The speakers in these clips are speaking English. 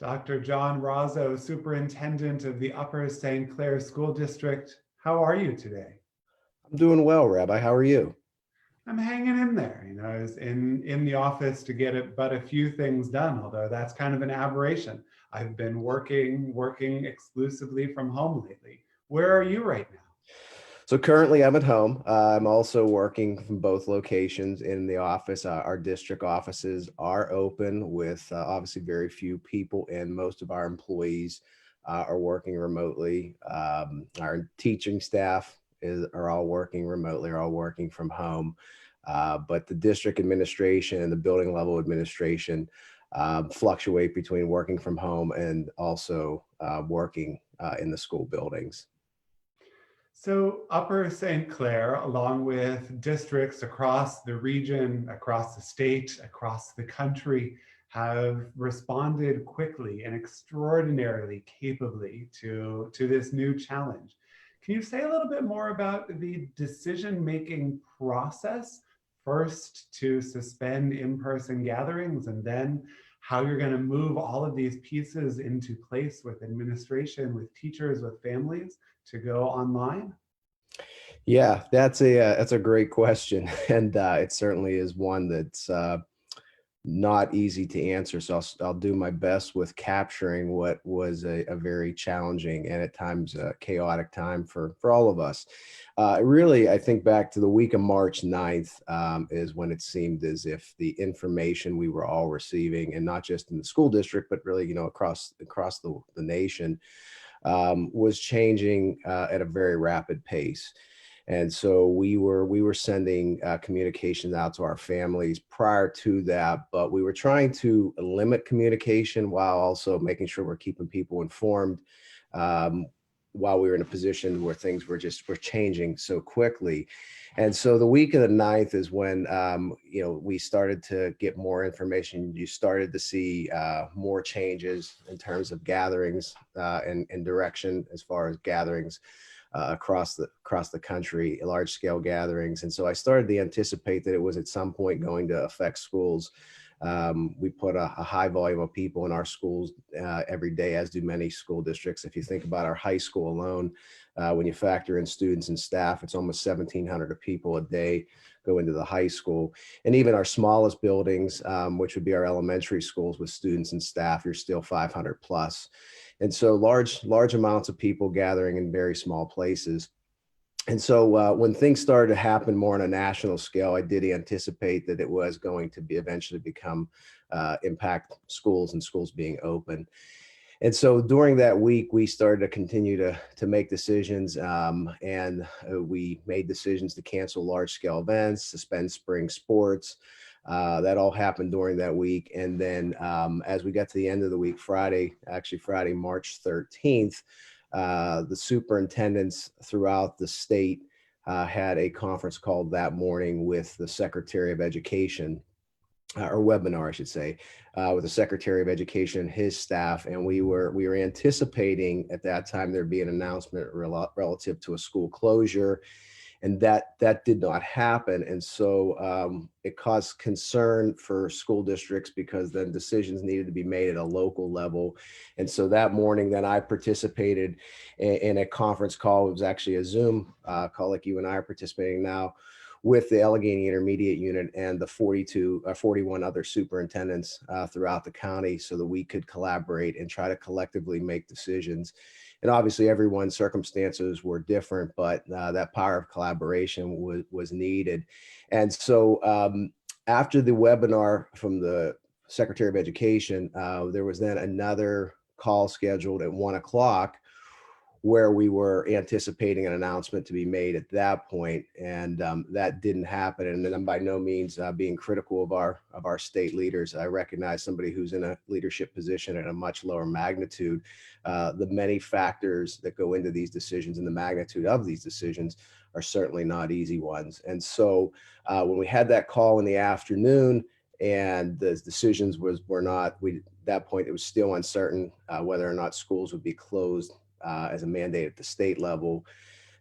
Dr. John Rozzo, Superintendent of the Upper St. Clair School District. How are you today? I'm doing well, Rabbi. How are you? I'm hanging in there. I was in the office to get it, but a few things done, although that's kind of an aberration. I've been working exclusively from home lately. Where are you right now? So currently I'm at home. I'm also working from both locations in the office. Our district offices are open with obviously very few people, and most of our employees are working remotely. Our teaching staff are all working remotely, are all working from home. But the district administration and the building level administration fluctuate between working from home and also working in the school buildings. So Upper St. Clair, along with districts across the region, across the state, across the country, have responded quickly and extraordinarily capably to this new challenge. Can you say a little bit more about the decision-making process? First, to suspend in-person gatherings, and then how you're going to move all of these pieces into place with administration, with teachers, with families to go online? Yeah, that's a great question, and it certainly is one that's not easy to answer. So I'll do my best with capturing what was a very challenging and at times chaotic time for all of us. Really, I think back to the week of March 9th is when it seemed as if the information we were all receiving, and not just in the school district, but really, across the nation, was changing at a very rapid pace. And so we were sending communications out to our families prior to that, but we were trying to limit communication while also making sure we're keeping people informed, um, while we were in a position where things were changing so quickly. And so the week of the 9th is when we started to get more information. You started to see more changes in terms of gatherings and direction as far as gatherings across the country, large scale gatherings. And so I started to anticipate that it was at some point going to affect schools. We put a high volume of people in our schools every day, as do many school districts. If you think about our high school alone, when you factor in students and staff, it's almost 1,700 people a day go into the high school. And even our smallest buildings, which would be our elementary schools with students and staff, you're still 500 plus. And so large amounts of people gathering in very small places. And so when things started to happen more on a national scale, I did anticipate that it was going to be eventually become impact schools and schools being open. And so during that week, we started to continue to make decisions, and we made decisions to cancel large scale events, suspend spring sports. That all happened during that week. And then as we got to the end of the week, Friday, March 13th, the superintendents throughout the state had a conference called that morning with the Secretary of Education, or webinar, I should say, with the Secretary of Education and his staff. And we were anticipating at that time there'd be an announcement relative to a school closure, and that did not happen. And so it caused concern for school districts because then decisions needed to be made at a local level. And so that morning, then I participated in a conference call. It was actually a Zoom call like you and I are participating now, with the Allegheny Intermediate Unit and the 41 other superintendents throughout the county, so that we could collaborate and try to collectively make decisions. And obviously everyone's circumstances were different, but that power of collaboration was needed. And so after the webinar from the Secretary of Education, there was then another call scheduled at 1 o'clock, where we were anticipating an announcement to be made at that point, and that didn't happen. And then I'm by no means being critical of our state leaders. I recognize somebody who's in a leadership position at a much lower magnitude. The many factors that go into these decisions and the magnitude of these decisions are certainly not easy ones. And so when we had that call in the afternoon, and the decisions were not, at that point it was still uncertain whether or not schools would be closed as a mandate at the state level.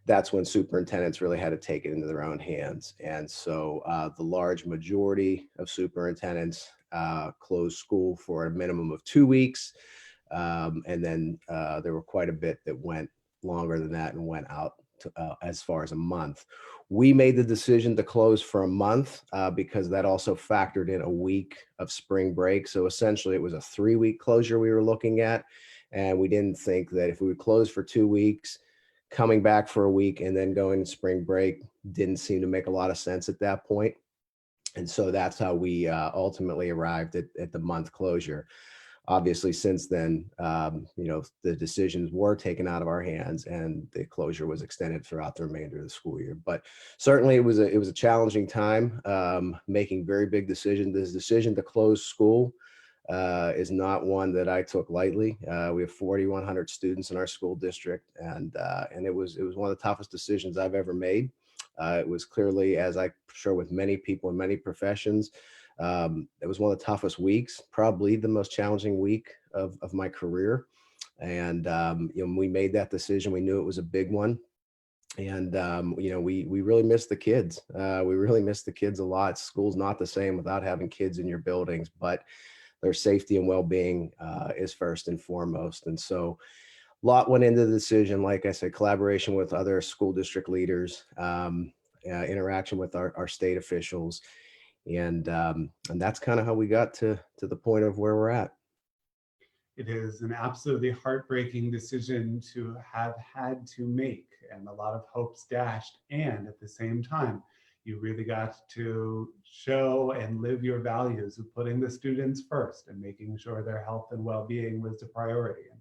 That's when superintendents really had to take it into their own hands. And so the large majority of superintendents closed school for a minimum of 2 weeks. And then there were quite a bit that went longer than that and went out to, as far as a month. We made the decision to close for a month because that also factored in a week of spring break. So essentially it was a 3-week closure we were looking at. And we didn't think that if we would close for 2 weeks, coming back for a week and then going to spring break didn't seem to make a lot of sense at that point. And so that's how we ultimately arrived at the month closure. Obviously, since then, the decisions were taken out of our hands, and the closure was extended throughout the remainder of the school year. But certainly, it was a challenging time, making very big decisions. This decision to close school is not one that I took lightly. We have 4,100 students in our school district, and it was one of the toughest decisions I've ever made. It was clearly, as I'm sure with many people in many professions, it was one of the toughest weeks, probably the most challenging week of my career. And we made that decision. We knew it was a big one. And we really miss the kids. We really miss the kids a lot. School's not the same without having kids in your buildings, but their safety and well-being is first and foremost. And so a lot went into the decision. Like I said, collaboration with other school district leaders, interaction with our state officials, and that's kind of how we got to the point of where we're at. It is an absolutely heartbreaking decision to have had to make, and a lot of hopes dashed. And at the same time, you really got to show and live your values of putting the students first and making sure their health and well-being was a priority. And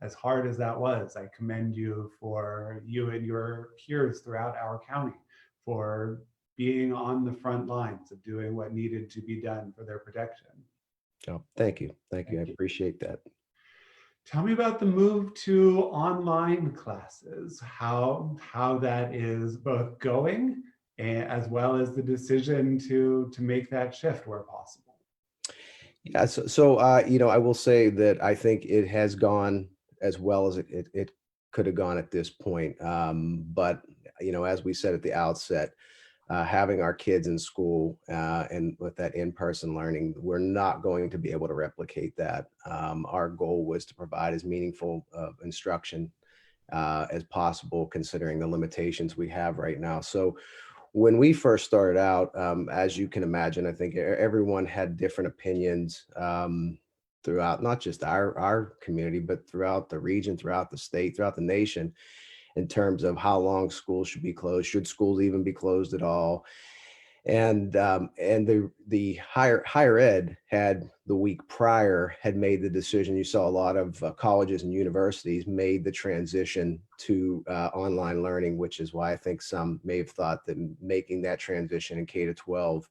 as hard as that was, I commend you for you and your peers throughout our county for being on the front lines of doing what needed to be done for their protection. Oh, thank you. Thank you. I appreciate that. Tell me about the move to online classes, how that is both going as well as the decision to make that shift where possible. Yeah, so I will say that I think it has gone as well as it could have gone at this point. But as we said at the outset, having our kids in school and with that in-person learning, we're not going to be able to replicate that. Our goal was to provide as meaningful instruction as possible, considering the limitations we have right now. So when we first started out, as you can imagine, I think everyone had different opinions throughout not just our community, but throughout the region, throughout the state, throughout the nation, in terms of how long schools should be closed. Should schools even be closed at all? And the higher ed had the week prior had made the decision. You saw a lot of colleges and universities made the transition to online learning, which is why I think some may have thought that making that transition in K to 12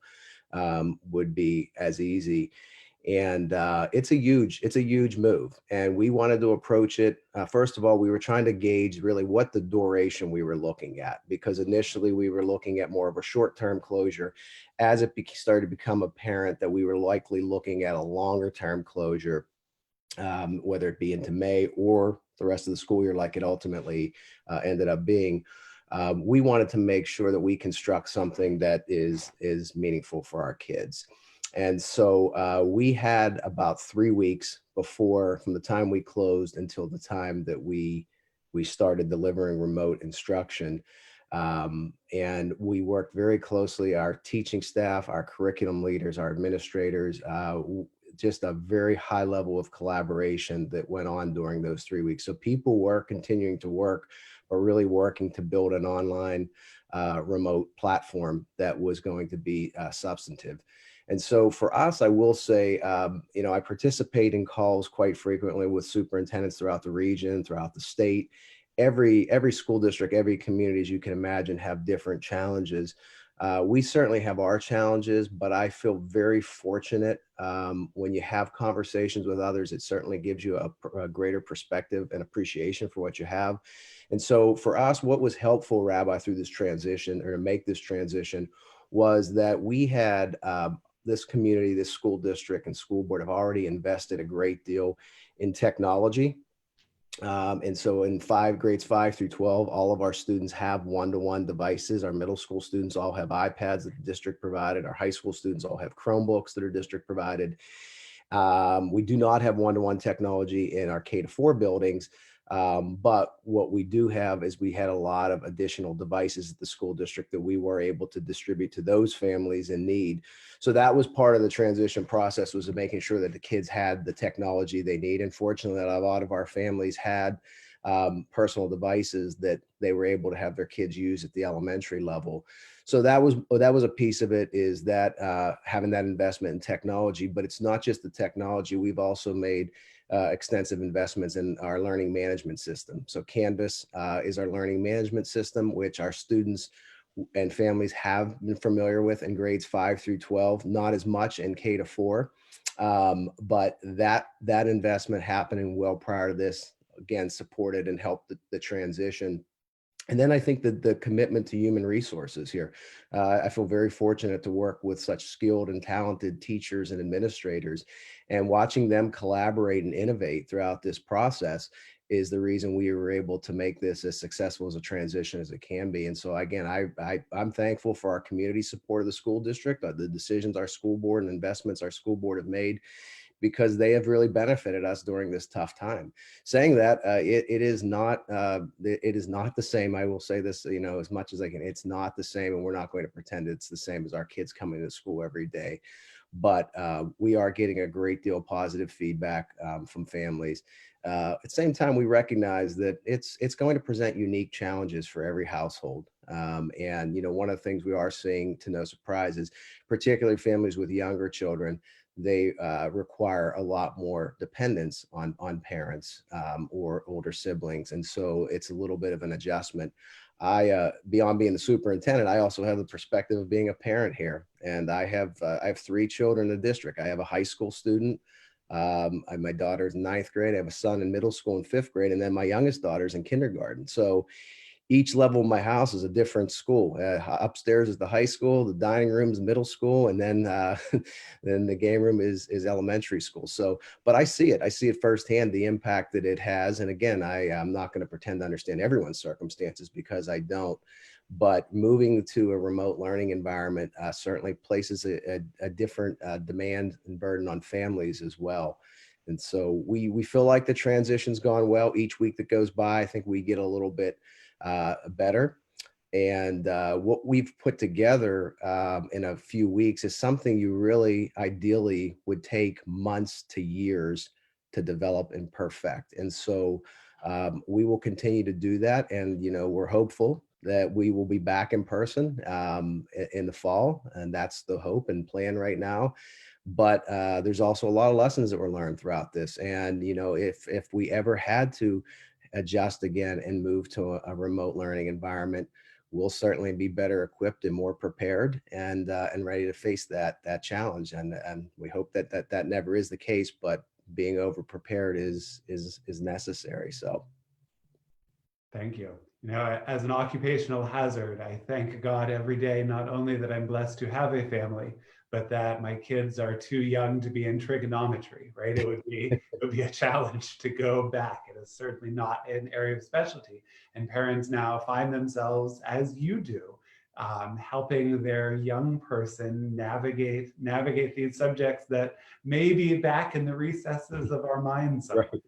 would be as easy. And it's a huge move. And we wanted to approach it. First of all, we were trying to gauge really what the duration we were looking at, because initially we were looking at more of a short-term closure. As it started to become apparent that we were likely looking at a longer-term closure, whether it be into May or the rest of the school year, like it ultimately ended up being. We wanted to make sure that we construct something that is meaningful for our kids. And so we had about 3 weeks from the time we closed until the time that we started delivering remote instruction. And we worked very closely, our teaching staff, our curriculum leaders, our administrators, just a very high level of collaboration that went on during those 3 weeks. So people were continuing to work, but really working to build an online remote platform that was going to be substantive. And so for us, I will say, I participate in calls quite frequently with superintendents throughout the region, throughout the state. Every school district, every community, as you can imagine, have different challenges. We certainly have our challenges, but I feel very fortunate when you have conversations with others. It certainly gives you a greater perspective and appreciation for what you have. And so for us, what was helpful, Rabbi, through this transition, or to make this transition, was that we had this community, this school district and school board have already invested a great deal in technology. And so in grades 5 through 12, all of our students have one-to-one devices. Our middle school students all have iPads that the district provided. Our high school students all have Chromebooks that are district provided. We do not have one-to-one technology in our K-4 buildings, but what we do have is we had a lot of additional devices at the school district that we were able to distribute to those families in need. So that was part of the transition process, was making sure that the kids had the technology they need. And fortunately, a lot of our families had personal devices that they were able to have their kids use at the elementary level. So that was a piece of it, is that having that investment in technology. But it's not just the technology. We've also made extensive investments in our learning management system. So Canvas is our learning management system, which our students and families have been familiar with in grades 5 through 12, not as much in K-4. But that investment happening well prior to this, again, supported and helped the transition. And then I think that the commitment to human resources here, I feel very fortunate to work with such skilled and talented teachers and administrators, and watching them collaborate and innovate throughout this process is the reason we were able to make this as successful as a transition as it can be. And so again, I'm thankful for our community support of the school district, the decisions our school board and investments our school board have made, because they have really benefited us during this tough time. Saying that, it is not the same. I will say this, as much as I can. It's not the same, and we're not going to pretend it's the same as our kids coming to school every day. But we are getting a great deal of positive feedback from families. At the same time, we recognize that it's going to present unique challenges for every household. And one of the things we are seeing, to no surprise, is particularly families with younger children, they require a lot more dependence on parents or older siblings. And so it's a little bit of an adjustment. Beyond being the superintendent, I also have the perspective of being a parent here. And I have 3 children in the district. I have a high school student. My daughter's in 9th grade. I have a son in middle school and 5th grade. And then my youngest daughter's in kindergarten. So each level of my house is a different school. Upstairs is the high school, the dining room is middle school, and then then the game room is elementary school. So, but I see it firsthand, the impact that it has. And again, I'm not going to pretend to understand everyone's circumstances, because I don't. But moving to a remote learning environment certainly places a different demand and burden on families as well. And so we feel like the transition's gone well. Each week that goes by, I think we get a little bit better. And what we've put together in a few weeks is something you really ideally would take months to years to develop and perfect. And so we will continue to do that. And, we're hopeful that we will be back in person in the fall. And that's the hope and plan right now. But there's also a lot of lessons that were learned throughout this. And, if we ever had to adjust again and move to a remote learning environment, we'll certainly be better equipped and more prepared and ready to face that challenge. And we hope that never is the case, but being over prepared is necessary. So Thank you. As an occupational hazard, I thank God every day, not only that I'm blessed to have a family, but that my kids are too young to be in trigonometry, right? It would be a challenge to go back. It is certainly not an area of specialty. And parents now find themselves, as you do, helping their young person navigate these subjects that may be back in the recesses of our minds somewhere. right.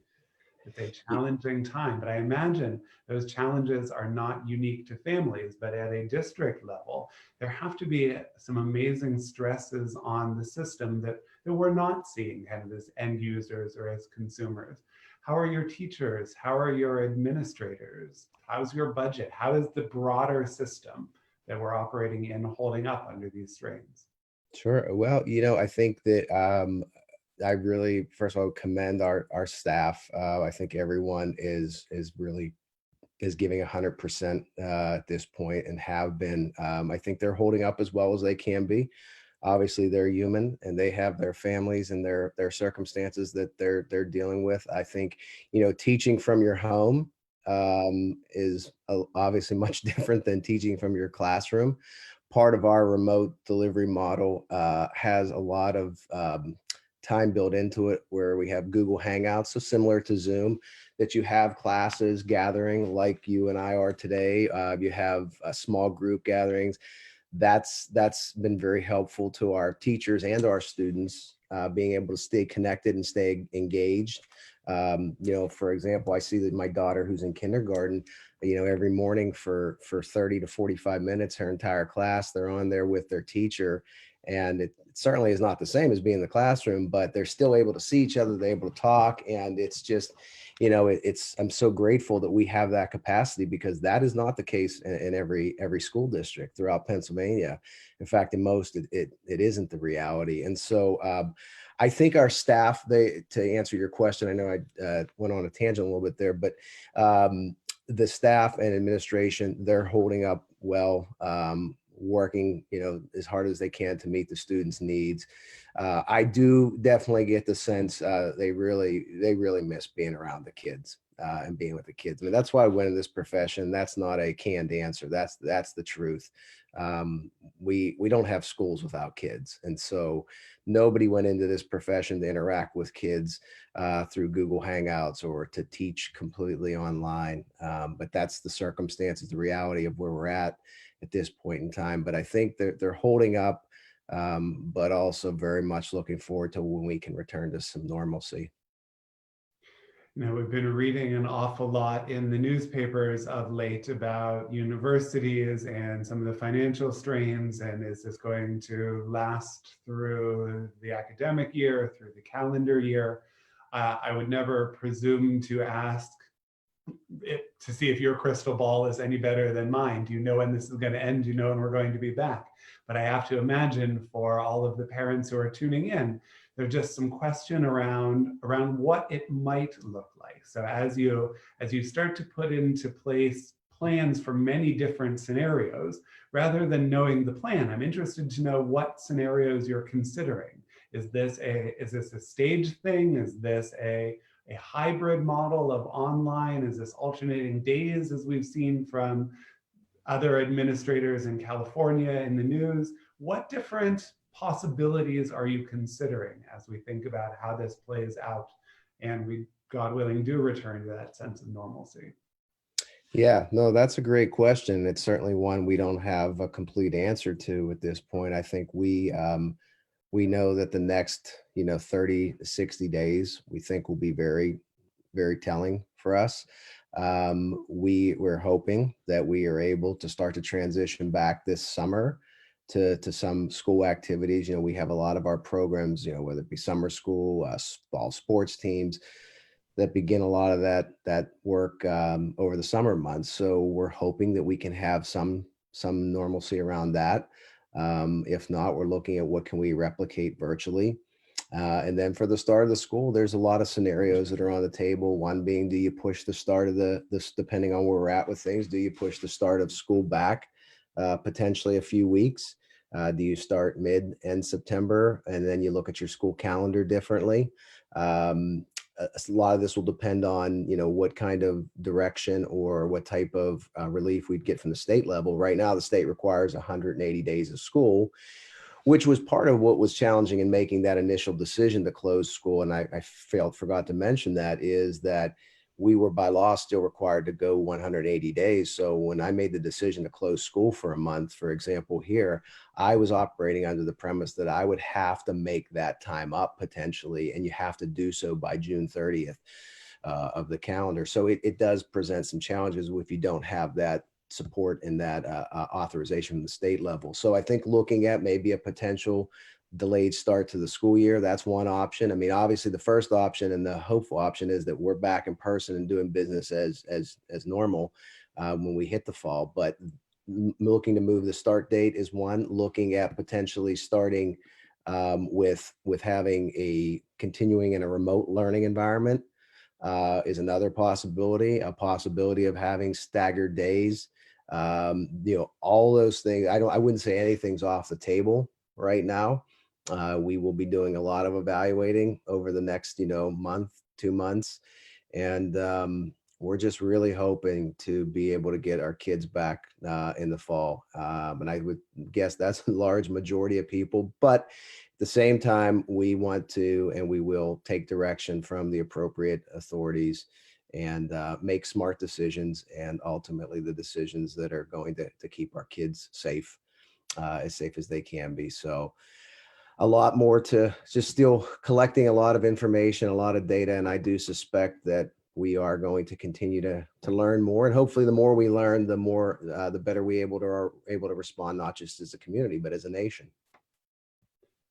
It's a challenging time, but I imagine those challenges are not unique to families, but at a district level, there have to be some amazing stresses on the system that we're not seeing kind of as end users or as consumers. How are your teachers? How are your administrators? How's your budget? How is the broader system that we're operating in holding up under these strains? Sure. Well, I think that I really, first of all, commend our staff. I think everyone is really is giving 100% at this point, and have been. I think they're holding up as well as they can be. Obviously, they're human and they have their families and their circumstances that they're dealing with. I think teaching from your home is obviously much different than teaching from your classroom. Part of our remote delivery model has a lot of time built into it, where we have Google Hangouts, so similar to Zoom, that you have classes gathering like you and I are today. You have small group gatherings. That's been very helpful to our teachers and our students being able to stay connected and stay engaged. For example, I see that my daughter who's in kindergarten, every morning for 30 to 45 minutes, her entire class, they're on there with their teacher. And it certainly is not the same as being in the classroom, but they're still able to see each other, they're able to talk. And it's just, I'm so grateful that we have that capacity, because that is not the case in every school district throughout Pennsylvania. In fact, in most, it isn't the reality. And so I think our staff, to answer your question, I know I went on a tangent a little bit there, but the staff and administration, they're holding up well, working, as hard as they can to meet the students' needs. I do definitely get the sense they really miss being around the kids and being with the kids. I mean, that's why I went in this profession. That's not a canned answer. That's the truth. We don't have schools without kids, and so nobody went into this profession to interact with kids through Google Hangouts or to teach completely online. But that's the circumstances, the reality of where we're at this point in time. But I think they're holding up, but also very much looking forward to when we can return to some normalcy. We've been reading an awful lot in the newspapers of late about universities and some of the financial strains, and is this going to last through the academic year, through the calendar year? I would never presume to ask to see if your crystal ball is any better than mine. Do you know when this is going to end? Do you know when we're going to be back? But I have to imagine for all of the parents who are tuning in, there's just some question around what it might look like. So as you start to put into place plans for many different scenarios, rather than knowing the plan, I'm interested to know what scenarios you're considering. Is this a staged thing? Is this a hybrid model of online? Is this alternating days, as we've seen from other administrators in California in the news? What different possibilities are you considering as we think about how this plays out and we, God willing, do return to that sense of normalcy? Yeah, no, that's a great question. It's certainly one we don't have a complete answer to at this point. I think we know that the next 30 to 60 days we think will be very, very telling for us. We're hoping that we are able to start to transition back this summer to some school activities. We have a lot of our programs, whether it be summer school, fall sports teams, that begin a lot of that work over the summer months. So we're hoping that we can have some normalcy around that. If not, we're looking at what can we replicate virtually. And then for the start of the school, there's a lot of scenarios that are on the table. One being, do you push the start of this, depending on where we're at with things, do you push the start of school back potentially a few weeks? Do you start end September, and then you look at your school calendar differently? A lot of this will depend on, what kind of direction or what type of relief we'd get from the state level. Right now, the state requires 180 days of school, which was part of what was challenging in making that initial decision to close school. And I forgot to mention that, is that we were by law still required to go 180 days. So when I made the decision to close school for a month, for example, here, I was operating under the premise that I would have to make that time up potentially, and you have to do so by June 30th of the calendar. So it does present some challenges if you don't have that support and that authorization from the state level. So I think looking at maybe a potential delayed start to the school year, that's one option. I mean, obviously the first option and the hopeful option is that we're back in person and doing business as normal when we hit the fall. But looking to move the start date is one. Looking at potentially starting with having a continuing in a remote learning environment is another possibility. A possibility of having staggered days. All those things. I wouldn't say anything's off the table right now. We will be doing a lot of evaluating over the next, month, 2 months. And we're just really hoping to be able to get our kids back in the fall. And I would guess that's a large majority of people. But at the same time, we want to, and we will take direction from the appropriate authorities and make smart decisions, and ultimately the decisions that are going to keep our kids safe, as safe as they can be. So a lot more to just still collecting a lot of information, a lot of data. And I do suspect that we are going to continue to learn more. And hopefully the more we learn, the more, the better we are able to respond, not just as a community, but as a nation.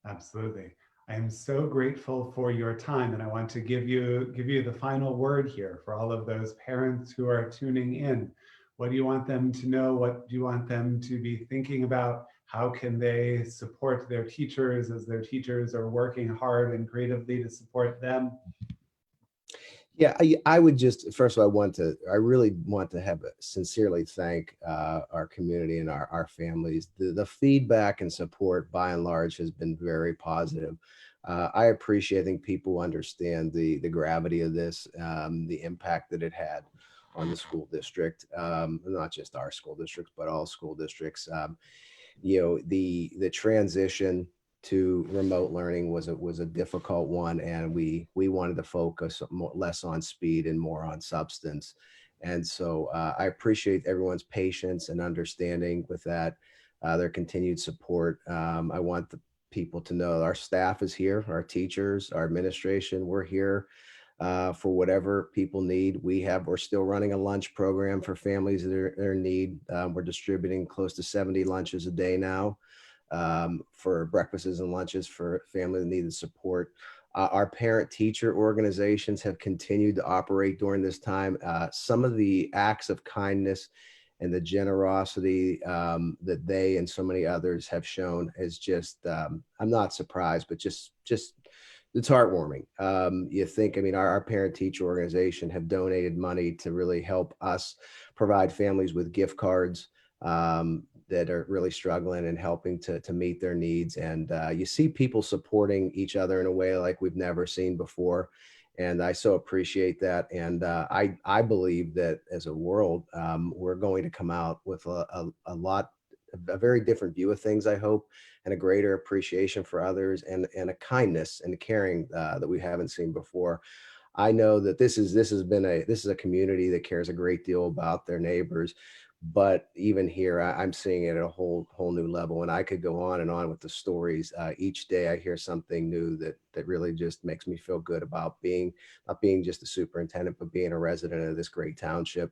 Absolutely. I am so grateful for your time, and I want to give you the final word here for all of those parents who are tuning in. What do you want them to know? What do you want them to be thinking about? How can they support their teachers as their teachers are working hard and creatively to support them? Yeah, I would just, first of all, I really want to have sincerely thank our community and our families. The feedback and support by and large has been very positive. I appreciate, I think people understand the gravity of this, the impact that it had on the school district, not just our school districts, but all school districts. The transition to remote learning was a difficult one, and we wanted to focus less on speed and more on substance. And so I appreciate everyone's patience and understanding with that, their continued support. I want the people to know our staff is here, our teachers, our administration, we're here for whatever people need. We're still running a lunch program for families that are in need. We're distributing close to 70 lunches a day now, for breakfasts and lunches for families that need the support. Our parent teacher organizations have continued to operate during this time. Some of the acts of kindness and the generosity that they and so many others have shown is just, I'm not surprised, but just it's heartwarming. You think, I mean, our parent teacher organization have donated money to really help us provide families with gift cards that are really struggling and helping to meet their needs. And you see people supporting each other in a way like we've never seen before. And I so appreciate that. And I believe that as a world, we're going to come out with a very different view of things, I hope, and a greater appreciation for others, and a kindness and caring that we haven't seen before. I know that this is a community that cares a great deal about their neighbors, but even here, I'm seeing it at a whole new level. And I could go on and on with the stories. Each day, I hear something new that really just makes me feel good about not being just a superintendent, but being a resident of this great township.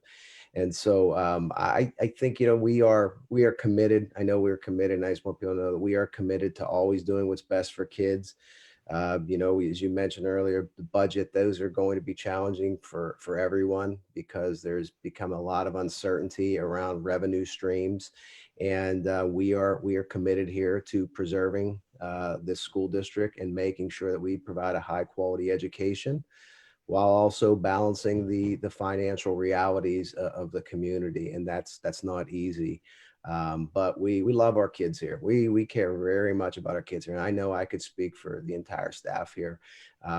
And so I think, we are committed. I know we're committed, and I just want people to know that we are committed to always doing what's best for kids. As you mentioned earlier, the budget, those are going to be challenging for everyone because there's become a lot of uncertainty around revenue streams. And we are committed here to preserving this school district and making sure that we provide a high quality education while also balancing the financial realities of the community. And that's not easy. But we love our kids here. We care very much about our kids here. And I know I could speak for the entire staff here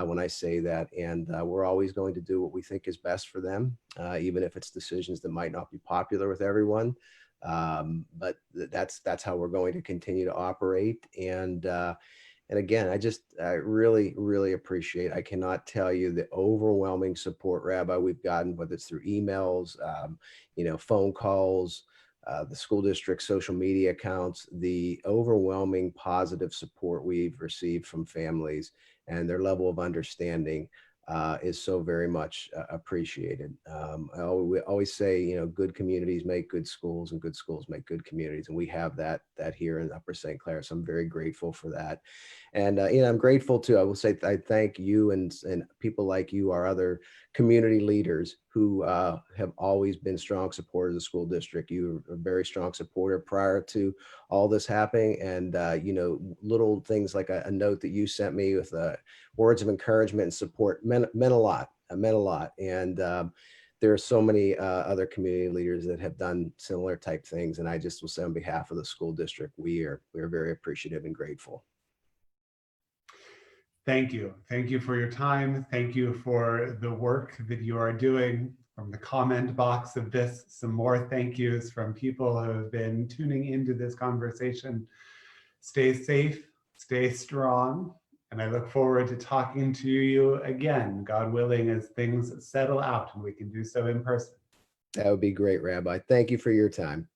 when I say that. And we're always going to do what we think is best for them, even if it's decisions that might not be popular with everyone. But that's how we're going to continue to operate. And again, I really, really appreciate, I cannot tell you the overwhelming support, Rabbi, we've gotten, whether it's through emails, phone calls, the school district social media accounts, the overwhelming positive support we've received from families and their level of understanding is so very much appreciated. We always say, good communities make good schools, and good schools make good communities, and we have that here in Upper St. Clair. So I'm very grateful for that. And I'm grateful too. I will say I thank you and people like you, our other community leaders who have always been strong supporters of the school district. You were a very strong supporter prior to all this happening, and little things like a note that you sent me with words of encouragement and support meant a lot. It meant a lot. And there are so many other community leaders that have done similar type things. And I just will say on behalf of the school district, we're very appreciative and grateful. Thank you. Thank you for your time. Thank you for the work that you are doing. From the comment box of this, some more thank yous from people who have been tuning into this conversation. Stay safe, stay strong, and I look forward to talking to you again, God willing, as things settle out and we can do so in person. That would be great, Rabbi. Thank you for your time.